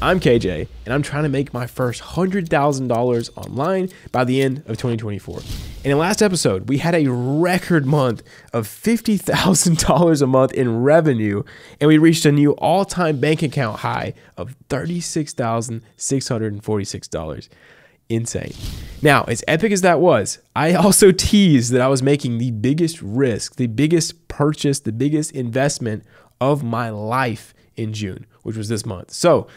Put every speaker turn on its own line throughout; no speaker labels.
I'm KJ, and I'm trying to make my first $100,000 online by the end of 2024. And in the last episode, we had a record month of $50,000 a month in revenue, and we reached a new all-time bank account high of $36,646. Insane. Now, as epic as that was, I also teased that I was making the biggest risk, the biggest purchase, the biggest investment of my life in June, which was this month. So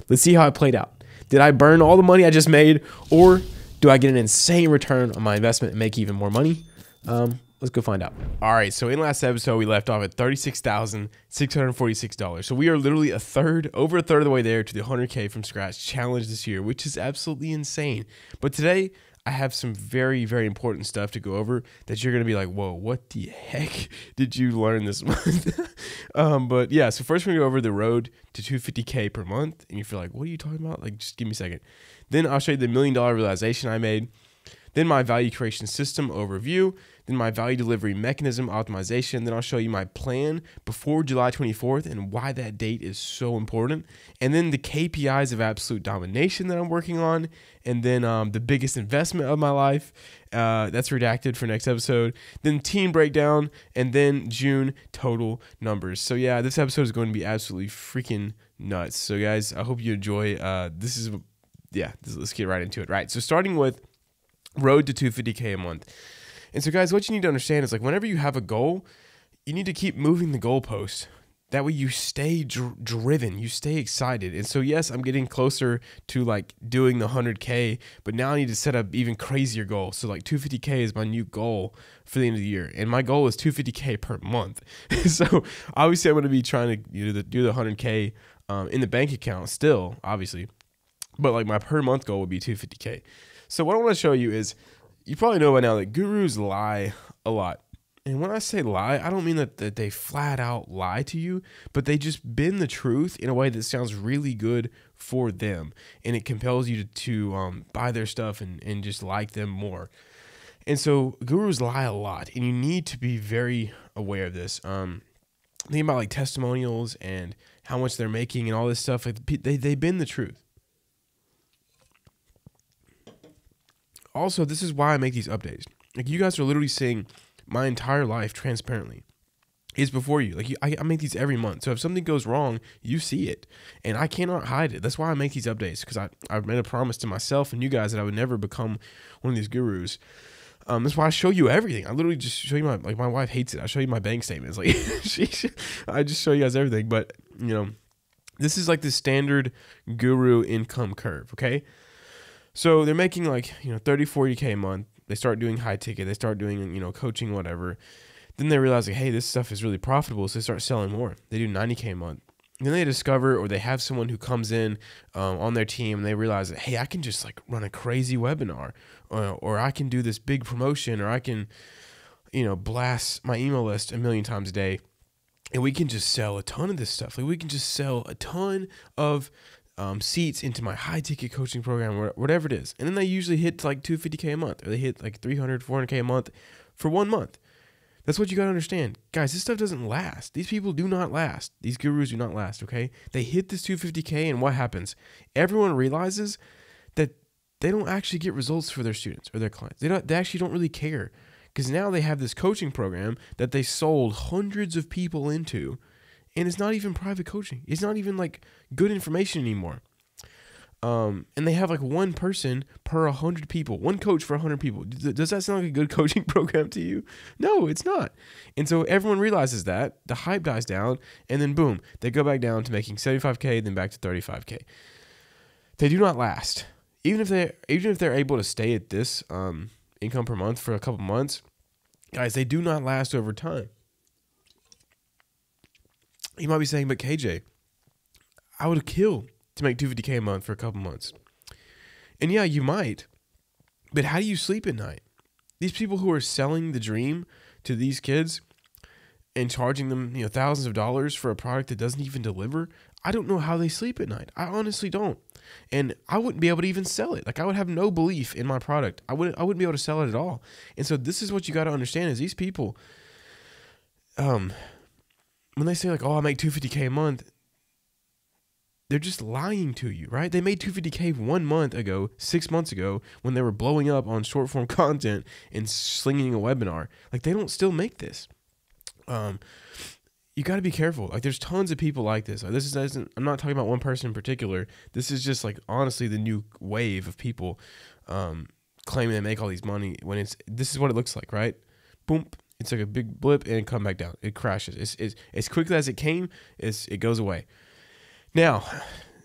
let's see how it played out. Did I burn all the money I just made, or do I get an insane return on my investment and make even more money? Let's go find out. All right, so in last episode, we left off at $36,646. So we are literally over a third of the way there to the 100K from scratch challenge this year, which is absolutely insane. But today, I have some very, very important stuff to go over that you're going to be like, whoa, what the heck did you learn this month? But yeah, so first we're going to go over the road to 250K per month. And you feel like, what are you talking about? Like, just give me a second. Then I'll show you the $1 million realization I made. Then my value creation system overview, then my value delivery mechanism optimization. Then I'll show you my plan before July 24th and why that date is so important. And then the KPIs of absolute domination that I'm working on. And then the biggest investment of my life, that's redacted for next episode. Then team breakdown, and then June total numbers. So yeah, this episode is going to be absolutely freaking nuts. So guys, I hope you enjoy. Let's get right into it. Right, so starting with road to 250K a month. And so guys, what you need to understand is, like, whenever you have a goal, you need to keep moving the goalpost. That way you stay driven, you stay excited. And so yes, I'm getting closer to like doing the 100K, but now I need to set up even crazier goals. So like 250K is my new goal for the end of the year. And my goal is 250K per month. So obviously I'm going to be trying to do the 100K in the bank account still, obviously. But like my per month goal would be 250K. So what I want to show you is, you probably know by now that gurus lie a lot. And when I say lie, I don't mean that they flat out lie to you, but they just bend the truth in a way that sounds really good for them. And it compels you to buy their stuff and just like them more. And so gurus lie a lot, and you need to be very aware of this. Think about like testimonials and how much they're making and all this stuff. Like, they bend the truth. Also, this is why I make these updates. Like, you guys are literally seeing my entire life transparently. It's before you. Like, I make these every month. So if something goes wrong, you see it. And I cannot hide it. That's why I make these updates, because I've made a promise to myself and you guys that I would never become one of these gurus. That's why I show you everything. I literally just show you my wife hates it. I show you my bank statements. Like, I just show you guys everything. But, this is like the standard guru income curve, okay? So they're making like, 30, 40K a month. They start doing high ticket. They start doing, coaching, whatever. Then they realize, like, hey, this stuff is really profitable. So they start selling more. They do 90K a month. Then they discover, or they have someone who comes in on their team, and they realize that, hey, I can just like run a crazy webinar, or I can do this big promotion, or I can, blast my email list 1 million times a day. And we can just sell a ton of this stuff. Like, we can just sell a ton of seats into my high ticket coaching program, or whatever it is. And then they usually hit like 250K a month, or they hit like 300, 400K a month for 1 month. That's what you got to understand. Guys, this stuff doesn't last. These people do not last. These gurus do not last, okay? They hit this 250K, and what happens? Everyone realizes that they don't actually get results for their students or their clients. They actually don't really care, because now they have this coaching program that they sold hundreds of people into. And it's not even private coaching. It's not even like good information anymore. And they have like one person per 100 people, one coach for 100 people. Does that sound like a good coaching program to you? No, it's not. And so everyone realizes that, the hype dies down, and then boom, they go back down to making 75K, then back to 35K. They do not last. Even if they're able to stay at this income per month for a couple months, guys, they do not last over time. You might be saying, but KJ, I would kill to make 250K a month for a couple months. And yeah, you might. But how do you sleep at night? These people who are selling the dream to these kids and charging them, thousands of dollars for a product that doesn't even deliver, I don't know how they sleep at night. I honestly don't. And I wouldn't be able to even sell it. Like, I would have no belief in my product. I wouldn't be able to sell it at all. And so this is what you got to understand, is these people, when they say like, oh, I make 250K a month, they're just lying to you, right? They made 250K 1 month ago, 6 months ago, when they were blowing up on short form content and slinging a webinar. Like, they don't still make this. You got to be careful. Like, there's tons of people like this. Like, I'm not talking about one person in particular. This is just, like, honestly the new wave of people claiming they make all these money when this is what it looks like, right? Boom. It's like a big blip and it come back down. It crashes. It's as quickly as it came, it goes away. Now,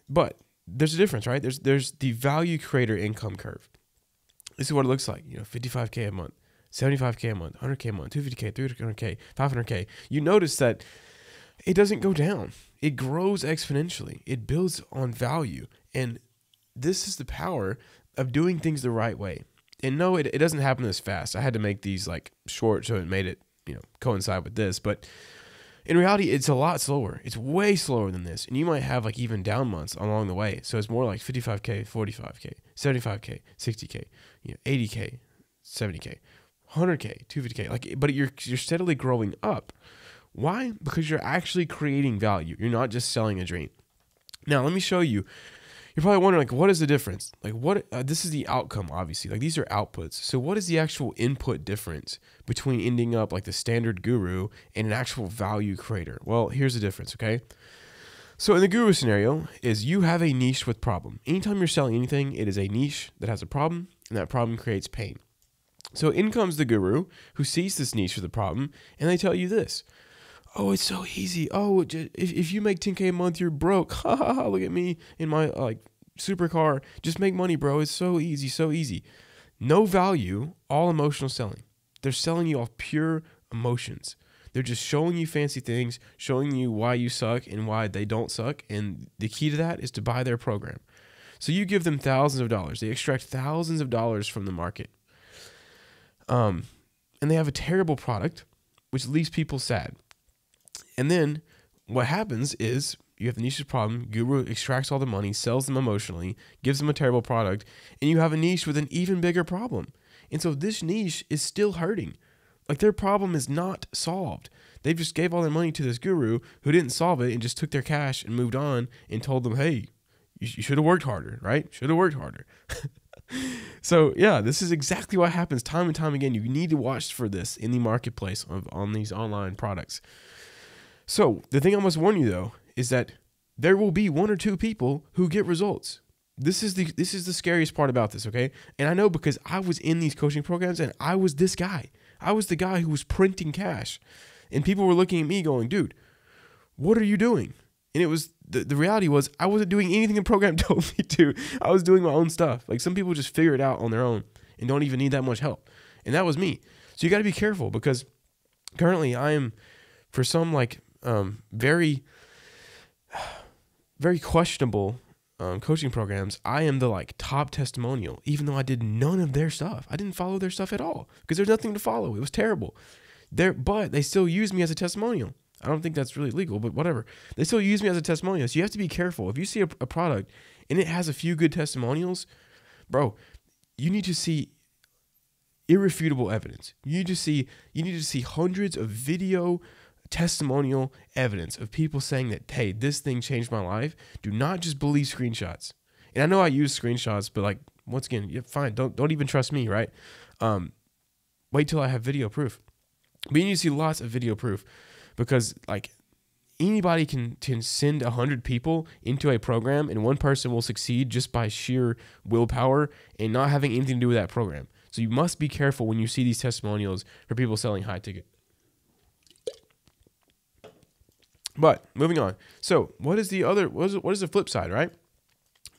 but there's a difference, right? There's the value creator income curve. This is what it looks like. 55K a month, 75K a month, 100K a month, 250K, 300K, 500K. You notice that it doesn't go down. It grows exponentially. It builds on value. And this is the power of doing things the right way. And no, it doesn't happen this fast. I had to make these like short so it made it, coincide with this. But in reality, it's a lot slower. It's way slower than this. And you might have like even down months along the way. So it's more like 55K, 45K, 75K, 60K, 80K, 70K, 100K, 250K. But you're steadily growing up. Why? Because you're actually creating value. You're not just selling a dream. Now, let me show you. You're probably wondering, like, what is the difference? Like, this is the outcome, obviously. Like, these are outputs. So what is the actual input difference between ending up like the standard guru and an actual value creator? Well, here's the difference, okay? So in the guru scenario is you have a niche with problem. Anytime you're selling anything, it is a niche that has a problem, and that problem creates pain. So in comes the guru who sees this niche with a problem, and they tell you this. Oh, it's so easy. Oh, if you make 10K a month, you're broke. Ha ha ha. Look at me in my supercar. Just make money, bro. It's so easy, so easy. No value, all emotional selling. They're selling you off pure emotions. They're just showing you fancy things, showing you why you suck and why they don't suck. And the key to that is to buy their program. So you give them thousands of dollars. They extract thousands of dollars from the market. And they have a terrible product, which leaves people sad. And then what happens is you have the niche problem, guru extracts all the money, sells them emotionally, gives them a terrible product, and you have a niche with an even bigger problem. And so this niche is still hurting. Like, their problem is not solved. They just gave all their money to this guru who didn't solve it and just took their cash and moved on and told them, hey, you should have worked harder, right? Should have worked harder. So yeah, this is exactly what happens time and time again. You need to watch for this in the marketplace on these online products. So the thing I must warn you though is that there will be one or two people who get results. This is the scariest part about this, okay? And I know because I was in these coaching programs and I was this guy. I was the guy who was printing cash. And people were looking at me going, dude, what are you doing? And it was the reality was I wasn't doing anything the program told me to. I was doing my own stuff. Like, some people just figure it out on their own and don't even need that much help. And that was me. So you got to be careful because currently I am, for some very, very questionable coaching programs, I am the top testimonial, even though I did none of their stuff. I didn't follow their stuff at all because there's nothing to follow. It was terrible. But they still use me as a testimonial. I don't think that's really legal, but whatever. They still use me as a testimonial. So you have to be careful. If you see a product and it has a few good testimonials, bro, you need to see irrefutable evidence. You need to see hundreds of video testimonial evidence of people saying that, hey, this thing changed my life. Do not just believe screenshots. And I know I use screenshots, but once again, yeah, fine. Don't even trust me, right? Wait till I have video proof. But you need to see lots of video proof because anybody can send 100 people into a program and one person will succeed just by sheer willpower and not having anything to do with that program. So you must be careful when you see these testimonials for people selling high ticket. But moving on. So what is the flip side, right?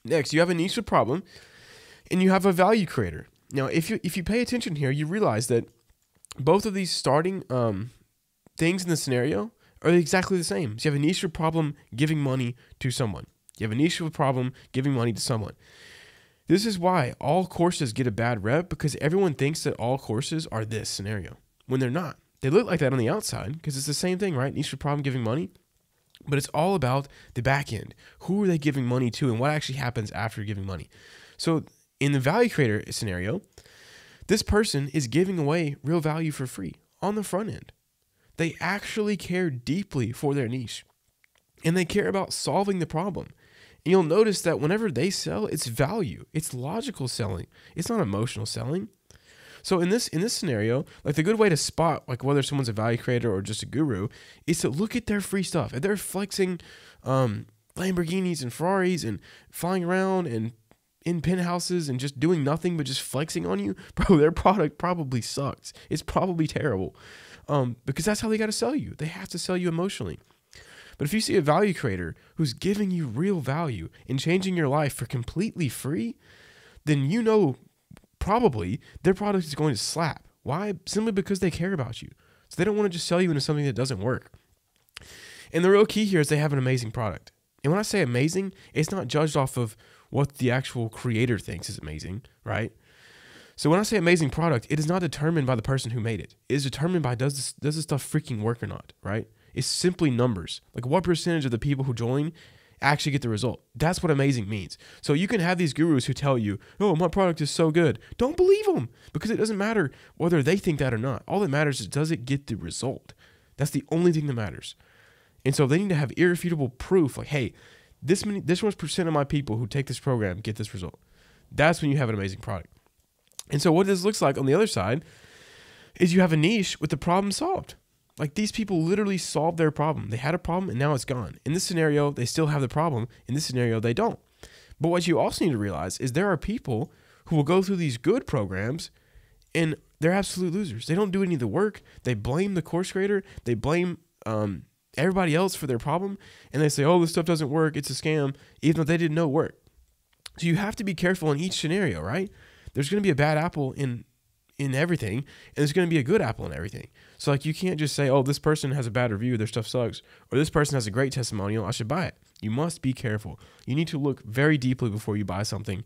Next, you have a niche problem and you have a value creator. Now, if you pay attention here, you realize that both of these starting things in the scenario are exactly the same. So you have a niche or problem giving money to someone. You have a niche or problem giving money to someone. This is why all courses get a bad rep, because everyone thinks that all courses are this scenario when they're not. They look like that on the outside because it's the same thing, right? Niche or problem giving money. But it's all about the back end. Who are they giving money to and what actually happens after giving money? So in the value creator scenario, this person is giving away real value for free on the front end. They actually care deeply for their niche and they care about solving the problem. And you'll notice that whenever they sell, it's value. It's logical selling. It's not emotional selling. So in this scenario, like the good way to spot like whether someone's a value creator or just a guru is to look at their free stuff. If they're flexing Lamborghinis and Ferraris and flying around and in penthouses and just doing nothing but just flexing on you, bro, their product probably sucks. It's probably terrible. Because that's how they got to sell you. They have to sell you emotionally. But if you see a value creator who's giving you real value and changing your life for completely free, then you know probably their product is going to slap. Why? Simply because they care about you. So they don't want to just sell you into something that doesn't work. And the real key here is they have an amazing product. And when I say amazing, it's not judged off of what the actual creator thinks is amazing, right? So when I say amazing product, it is not determined by the person who made it. It is determined by does this stuff freaking work or not, right? It's simply numbers. Like what percentage of the people who join actually get the result. That's what amazing means. So you can have these gurus who tell you, oh, my product is so good. Don't believe them because it doesn't matter whether they think that or not. All that matters is does it get the result? That's the only thing that matters. And so they need to have irrefutable proof like, hey, this much percent of my people who take this program get this result. That's when you have an amazing product. And so what this looks like on the other side is you have a niche with the problem solved. Like these people literally solved their problem. They had a problem and now it's gone. In this scenario, they still have the problem. In this scenario, they don't. But what you also need to realize is there are people who will go through these good programs and they're absolute losers. They don't do any of the work. They blame the course creator. They blame everybody else for their problem. And they say, oh, this stuff doesn't work. It's a scam, even though they didn't know it worked. So you have to be careful in each scenario, right? There's going to be a bad apple in everything, and there's going to be a good apple in everything. So like you can't just say, oh, this person has a bad review, their stuff sucks, or this person has a great testimonial, I should buy it. You must be careful. You need to look very deeply before you buy something,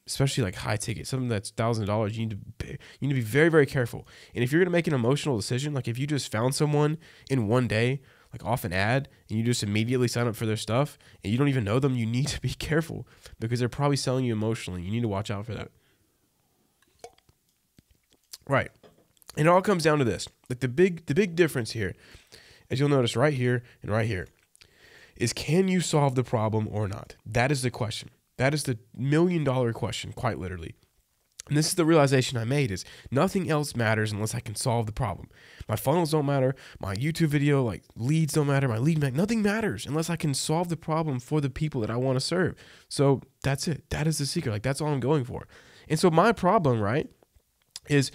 especially like high ticket, something that's $1,000. You need to be very, very careful. And if you're going to make an emotional decision, like if you just found someone in one day, like off an ad, and you just immediately sign up for their stuff, and you don't even know them, you need to be careful because they're probably selling you emotionally. You need to watch out for that. Right. And it all comes down to this. Like the big difference here, as you'll notice right here and right here, is can you solve the problem or not? That is the question. That is the $1 million question, quite literally. And this is the realization I made is nothing else matters unless I can solve the problem. My funnels don't matter. My YouTube video, like leads don't matter. My lead magnet, nothing matters unless I can solve the problem for the people that I want to serve. So that's it. That is the secret. Like that's all I'm going for. And so my problem, right, is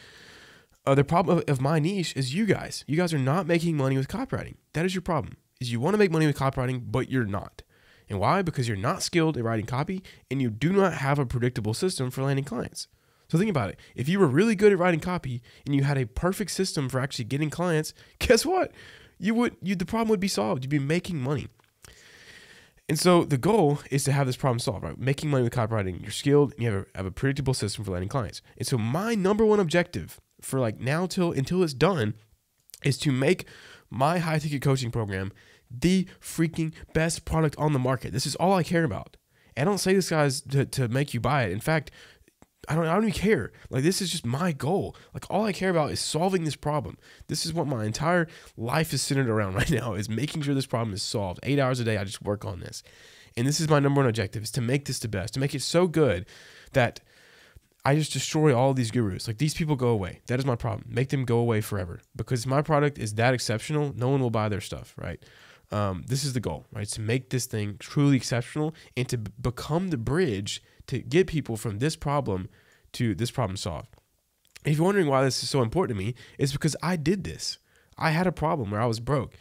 the problem of my niche is you guys. You guys are not making money with copywriting. That is your problem. Is you want to make money with copywriting, but you're not. And why? Because you're not skilled at writing copy and you do not have a predictable system for landing clients. So think about it. If you were really good at writing copy and you had a perfect system for actually getting clients, guess what? The problem would be solved. You'd be making money. And so the goal is to have this problem solved, right? Making money with copywriting. You're skilled and you have a predictable system for landing clients. And so my number one objective for like now until it's done is to make my high ticket coaching program the freaking best product on the market. This is all I care about. And I don't say this, guys, to make you buy it. In fact, I don't even care. Like, this is just my goal. Like, all I care about is solving this problem. This is what my entire life is centered around right now, is making sure this problem is solved. 8 hours a day, I just work on this. And this is my number one objective, is to make this the best, to make it so good that I just destroy all of these gurus. Like, these people go away. That is my problem. Make them go away forever. Because my product is that exceptional, no one will buy their stuff, right? This is the goal, right? To make this thing truly exceptional and to become the bridge to get people from this problem to this problem solved. If you're wondering why this is so important to me, it's because I did this. I had a problem where I was broke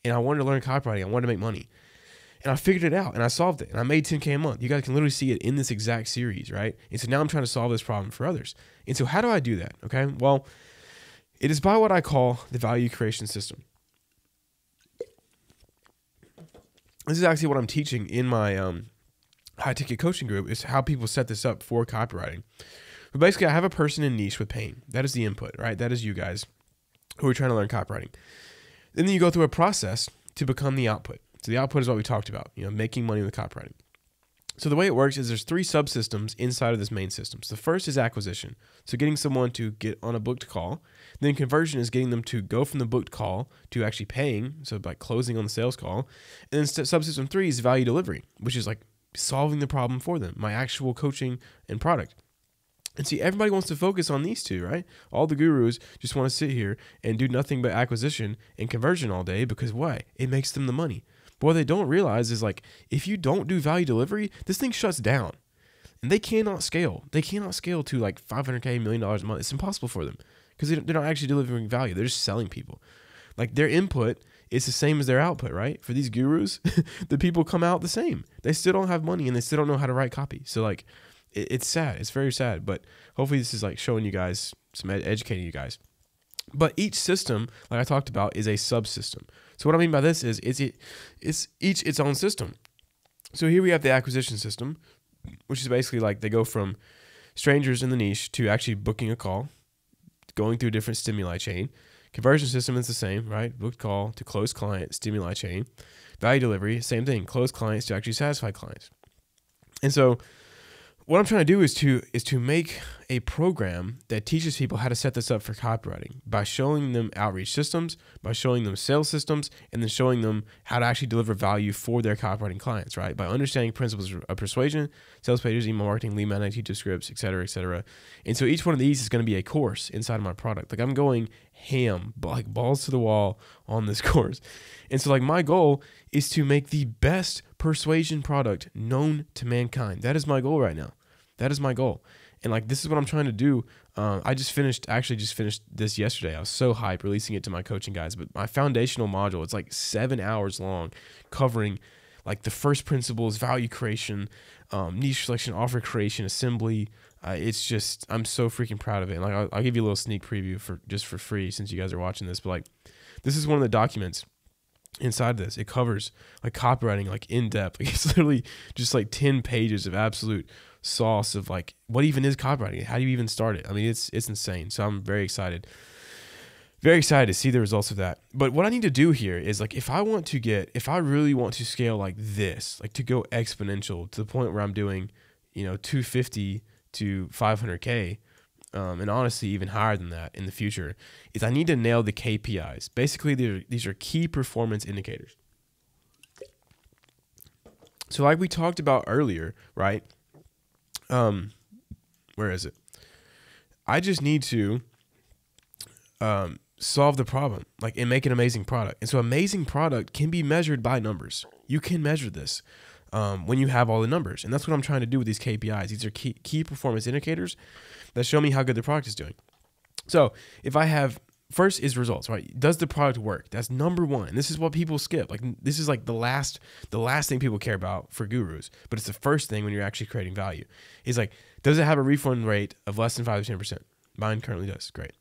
and I wanted to learn copywriting. I wanted to make money. And I figured it out and I solved it and I made $10K a month. You guys can literally see it in this exact series, right? And so now I'm trying to solve this problem for others. And so how do I do that? Okay. Well, it is by what I call the value creation system. This is actually what I'm teaching in my high ticket coaching group, is how people set this up for copywriting. But basically, I have a person in niche with pain. That is the input, right? That is you guys who are trying to learn copywriting. Then you go through a process to become the output. So the output is what we talked about, making money with copywriting. So the way it works is there's 3 subsystems inside of this main system. So the first is acquisition. So getting someone to get on a booked call. Then conversion is getting them to go from the booked call to actually paying, so like closing on the sales call. And then subsystem 3 is value delivery, which is like solving the problem for them, my actual coaching and product. And see, everybody wants to focus on these 2, right? All the gurus just want to sit here and do nothing but acquisition and conversion all day because why? It makes them the money. But what they don't realize is like, if you don't do value delivery, this thing shuts down. And they cannot scale. They cannot scale to like $500K, $1 million a month. It's impossible for them because they're not actually delivering value. They're just selling people. Like their input is the same as their output, right? For these gurus, the people come out the same. They still don't have money and they still don't know how to write copy. So like, it's sad. It's very sad. But hopefully this is like showing you guys, educating you guys. But each system, like I talked about, is a subsystem. So what I mean by this is it's each its own system. So here we have the acquisition system, which is basically like they go from strangers in the niche to actually booking a call, going through a different stimuli chain. Conversion system is the same, right? Booked call to closed client, stimuli chain. Value delivery, same thing. Closed clients to actually satisfy clients. And so what I'm trying to do is to make a program that teaches people how to set this up for copywriting by showing them outreach systems, by showing them sales systems, and then showing them how to actually deliver value for their copywriting clients, right? By understanding principles of persuasion, sales pages, email marketing, lead magnet, teacher scripts, et cetera, et cetera. And so each one of these is going to be a course inside of my product. Like I'm going ham, like balls to the wall on this course. And so like my goal is to make the best persuasion product known to mankind. That is my goal right now. That is my goal. And like, this is what I'm trying to do. I just finished this yesterday. I was so hyped releasing it to my coaching guys, but my foundational module, it's like 7 hours long, covering like the first principles, value creation, niche selection, offer creation, assembly. It's just, I'm so freaking proud of it. And like, I'll give you a little sneak preview for free since you guys are watching this, but like, this is one of the documents inside this. It covers like copywriting, like in depth. Like it's literally just like 10 pages of absolute sauce of like what even is copywriting, how do you even start it. I mean, it's insane. So I'm very excited to see the results of that. But what I need to do here is like, if I really want to scale like this, like to go exponential to the point where I'm doing 250 to 500K, and honestly even higher than that in the future, is I need to nail the KPIs. Basically, these are key performance indicators. So like we talked about earlier, right? Where is it? I just need to solve the problem, like, and make an amazing product. And so amazing product can be measured by numbers. You can measure this when you have all the numbers. And that's what I'm trying to do with these KPIs. These are key performance indicators that show me how good the product is doing. So if I have, first is results, right? Does the product work? That's number one. And this is what people skip. Like, this is like the last thing people care about for gurus, but it's the first thing when you're actually creating value. Is like, does it have a refund rate of less than 5 to 10%? Mine currently does. Great.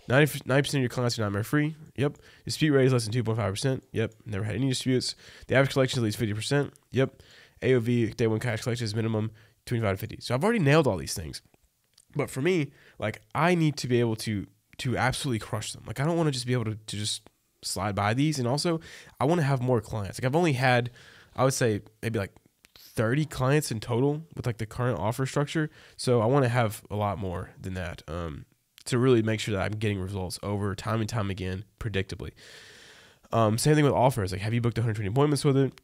90% of your clients are nightmare free. Yep. Dispute rate is less than 2.5%. Yep. Never had any disputes. The average collection is at least 50%. Yep. AOV, day one cash collection is minimum 25 to 50. So I've already nailed all these things. But for me, like, I need to be able to absolutely crush them. Like, I don't want to just be able to just slide by these. And also, I want to have more clients. Like, I've only had, I would say, maybe like 30 clients in total with like the current offer structure. So I want to have a lot more than that to really make sure that I'm getting results over time and time again, predictably. Same thing with offers. Like, have you booked 120 appointments with it?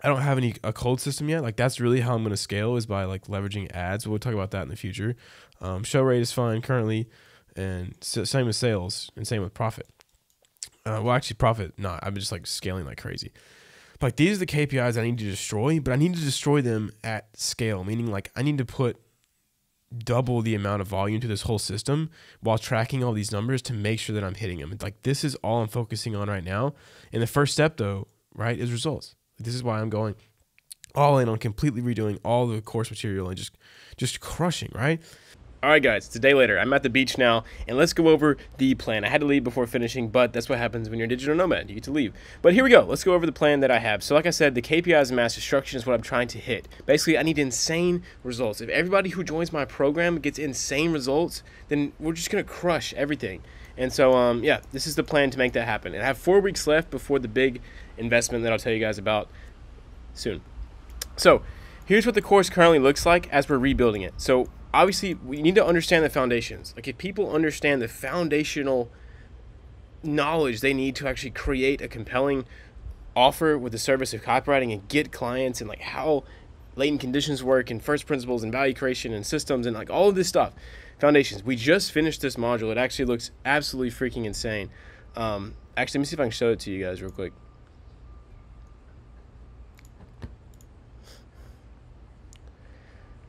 I don't have a cold system yet. Like, that's really how I'm going to scale, is by like leveraging ads. We'll talk about that in the future. Show rate is fine currently. And same with sales and same with profit. Well, actually profit, not. I'm just like scaling like crazy. But like, these are the KPIs I need to destroy, but I need to destroy them at scale, meaning like I need to put double the amount of volume to this whole system while tracking all these numbers to make sure that I'm hitting them. It's like, this is all I'm focusing on right now. And the first step though, right, is results. This is why I'm going all in on completely redoing all the course material and just crushing, right? All right, guys, it's a day later. I'm at the beach now, and let's go over the plan. I had to leave before finishing, but that's what happens when you're a digital nomad. You get to leave. But here we go. Let's go over the plan that I have. So like I said, the KPIs and mass destruction is what I'm trying to hit. Basically, I need insane results. If everybody who joins my program gets insane results, then we're just going to crush everything. And so, yeah, this is the plan to make that happen. And I have 4 weeks left before the big investment that I'll tell you guys about soon. So
here's what the course currently looks like as we're rebuilding it. So obviously we need to understand the foundations. Like if people understand the foundational knowledge they need to actually create a compelling offer with the service of copywriting and get clients, and like how latent conditions work and first principles and value creation and systems and like all of this stuff, foundations. We just finished this module. It actually looks absolutely freaking insane. Actually, let me see if I can show it to you guys real quick.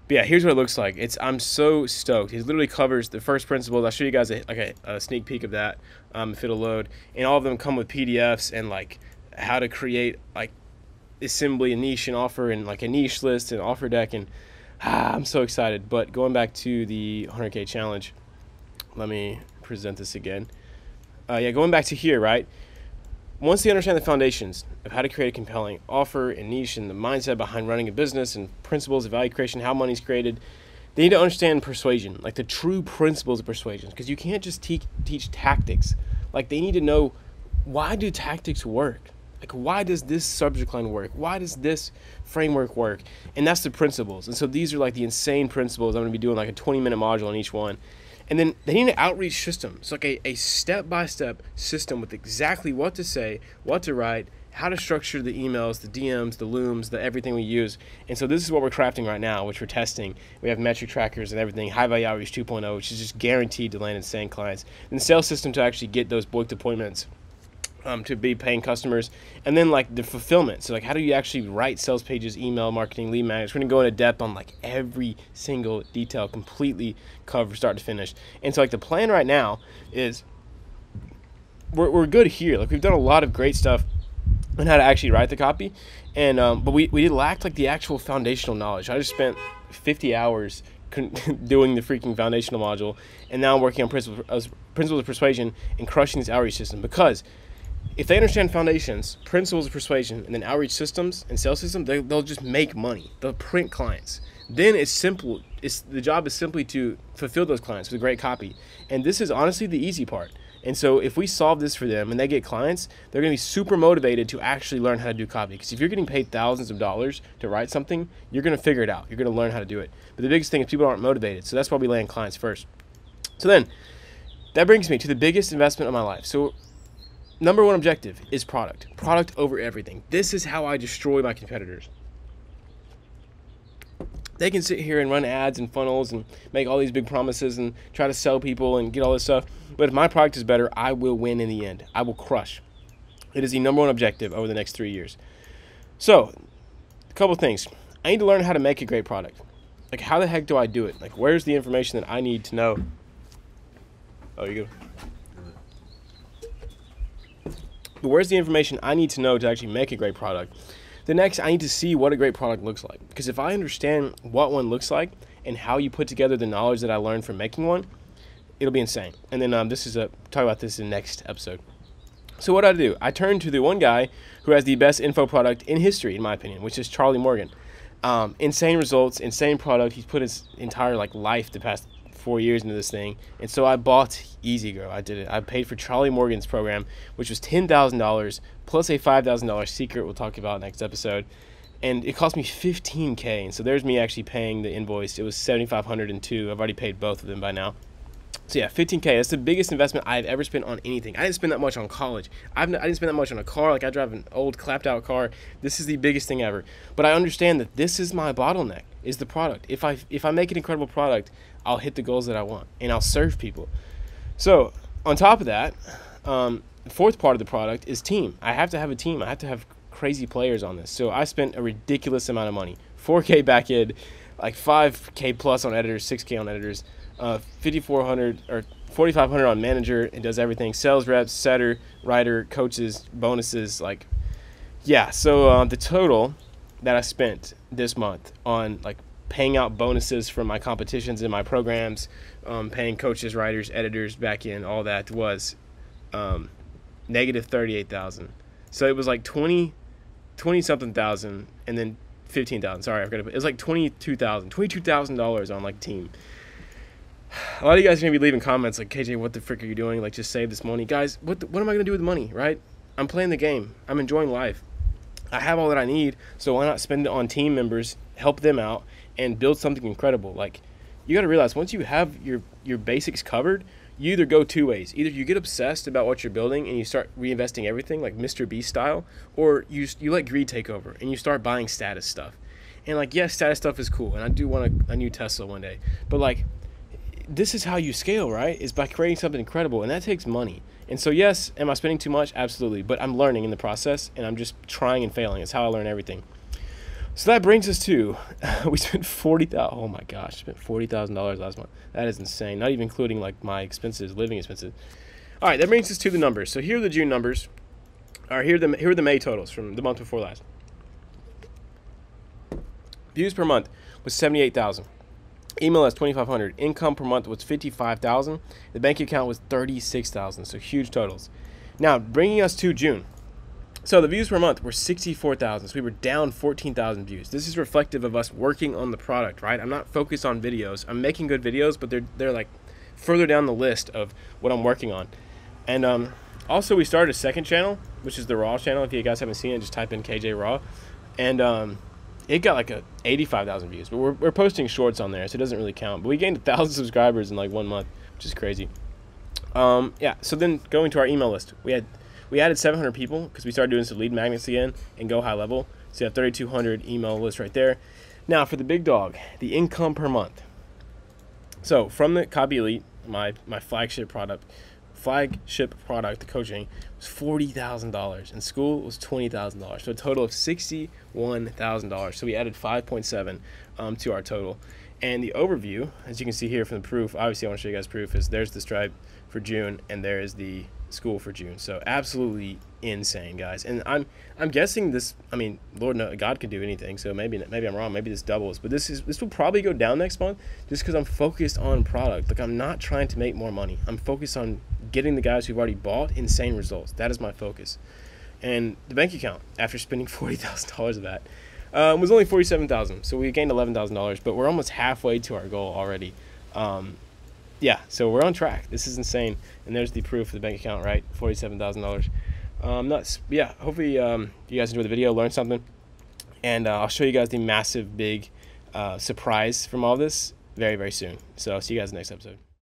But yeah, here's what it looks like. I'm so stoked. It literally covers the first principles. I'll show you guys a sneak peek of that if it'll load. And all of them come with PDFs and like how to create like assembly, a niche and offer, and like a niche list and offer deck. And I'm so excited. But going back to the 100K challenge, let me present this again. Going back to here, right? Once they understand the foundations of how to create a compelling offer and niche and the mindset behind running a business and principles of value creation, how money's created, they need to understand persuasion, like the true principles of persuasion, because you can't just teach tactics. Like they need to know, why do tactics work? Like why does this subject line work? Why does this framework work? And that's the principles. And so these are like the insane principles. I'm going to be doing like a 20-minute module on each one. And then they need an outreach system. It's like a step-by-step system with exactly what to say, what to write, how to structure the emails, the DMs, the looms, the everything we use. And so this is what we're crafting right now, which we're testing. We have metric trackers and everything, High Value Outreach 2.0, which is just guaranteed to land insane clients. And the sales system to actually get those booked appointments, to be paying customers, and then like the fulfillment. So like how do you actually write sales pages, email marketing, lead magnets? We're gonna go into depth on like every single detail, completely cover start to finish. And so like the plan right now is we're good here. Like we've done a lot of great stuff on how to actually write the copy, and but we lacked like the actual foundational knowledge. I just spent 50 hours doing the freaking foundational module, and now I'm working on principles of persuasion and crushing this outreach system. Because if they understand foundations, principles of persuasion, and then outreach systems and sales system, they'll just make money. They'll print clients. Then it's simple. The job is simply to fulfill those clients with great copy. And this is honestly the easy part. And so if we solve this for them and they get clients, they're going to be super motivated to actually learn how to do copy. Because if you're getting paid thousands of dollars to write something, you're going to figure it out. You're going to learn how to do it. But the biggest thing is people aren't motivated. So that's why we land clients first. So then that brings me to the biggest investment of my life. So number one objective is product. Product over everything. This is how I destroy my competitors. They can sit here and run ads and funnels and make all these big promises and try to sell people and get all this stuff. But if my product is better, I will win in the end. I will crush. It is the number one objective over the next 3 years. So, a couple things. I need to learn how to make a great product. Like, how the heck do I do it? Like, where's the information that I need to know? Oh, you go. But where's the information I need to know to actually make a great product? The next, I need to see what a great product looks like. Because if I understand what one looks like and how you put together the knowledge that I learned from making one, it'll be insane. And then talk about this in the next episode. So what do? I turn to the one guy who has the best info product in history, in my opinion, which is Charlie Morgan. Insane results, insane product. He's put his entire life the past 4 years into this thing. And so I bought EasyGrow. I did it. I paid for Charlie Morgan's program, which was $10,000 plus a $5,000 secret we'll talk about next episode. And it cost me $15K. And so there's me actually paying the invoice. It was $7,502. I've already paid both of them by now. So yeah, $15K. That's the biggest investment I've ever spent on anything. I didn't spend that much on college. I didn't spend that much on a car. Like, I drive an old clapped out car. This is the biggest thing ever. But I understand that this is my bottleneck, is the product. If I make an incredible product, I'll hit the goals that I want and I'll serve people. So on top of that, the fourth part of the product is team. I have to have a team. I have to have crazy players on this. So I spent a ridiculous amount of money. $4K back end, like $5K plus on editors, $6K on editors, $5,400 or $4,500 on manager. It does everything: sales reps, setter, writer, coaches, bonuses. Like, yeah. So the total that I spent this month on paying out bonuses from my competitions and my programs, paying coaches, writers, editors, back in, all that was negative $38,000. So it was like 20 something thousand, and then 15,000. Sorry, I forgot to put it was like $22,000 on team. A lot of you guys are gonna be leaving comments like, KJ, what the frick are you doing? Just save this money, guys. What am I gonna do with the money, right? I'm playing the game. I'm enjoying life. I have all that I need, so why not spend it on team members, help them out, and build something incredible. Like, you got to realize, once you have your basics covered, you either go two ways. Either you get obsessed about what you're building and you start reinvesting everything, like Mr. Beast style, or you let greed take over and you start buying status stuff. And like, yes, status stuff is cool, and I do want a new Tesla one day, but like, this is how you scale, right? Is by creating something incredible, and that takes money. And so, yes, am I spending too much? Absolutely. But I'm learning in the process, and I'm just trying and failing. It's how I learn everything. So that brings us to, we spent $40,000. Oh my gosh, spent $40,000 last month. That is insane. Not even including like my expenses, living expenses. All right, that brings us to the numbers. So here are the June numbers. All right, here are the May totals from the month before last. Views per month was 78,000. Email list 2,500. Income per month was 55,000. The bank account was 36,000. So huge totals. Now bringing us to June. So the views per month were 64,000. So we were down 14,000 views. This is reflective of us working on the product, right? I'm not focused on videos. I'm making good videos, but they're like further down the list of what I'm working on. And also we started a second channel, which is the Raw channel. If you guys haven't seen it, just type in KJ Raw. And it got like 85,000 views. But we're posting shorts on there, so it doesn't really count. But we gained 1,000 subscribers in like 1 month, which is crazy. Yeah, so then going to our email list. We added 700 people because we started doing some lead magnets again and go high level. So you have 3,200 email list right there. Now for the big dog, the income per month. So from the Copy Elite, my flagship product, the coaching, was $40,000, and school was $20,000. So a total of $61,000. So we added 5.7 to our total. And the overview, as you can see here from the proof, obviously I want to show you guys proof, is there's the Stripe for June and there is the school for June. So absolutely insane, guys. And I'm guessing this, I mean, Lord knows, God could do anything, so maybe I'm wrong, maybe this doubles, but this will probably go down next month just because I'm focused on product. Like, I'm not trying to make more money. I'm focused on getting the guys who've already bought insane results. That is my focus. And the bank account, after spending $40,000 of that, was only $47,000. So we gained $11,000, but we're almost halfway to our goal already. Yeah, so we're on track. This is insane. And there's the proof of the bank account, right? $47,000. Nuts. Yeah, hopefully you guys enjoyed the video, learned something. And I'll show you guys the massive, big surprise from all this very, very soon. So I'll see you guys in the next episode.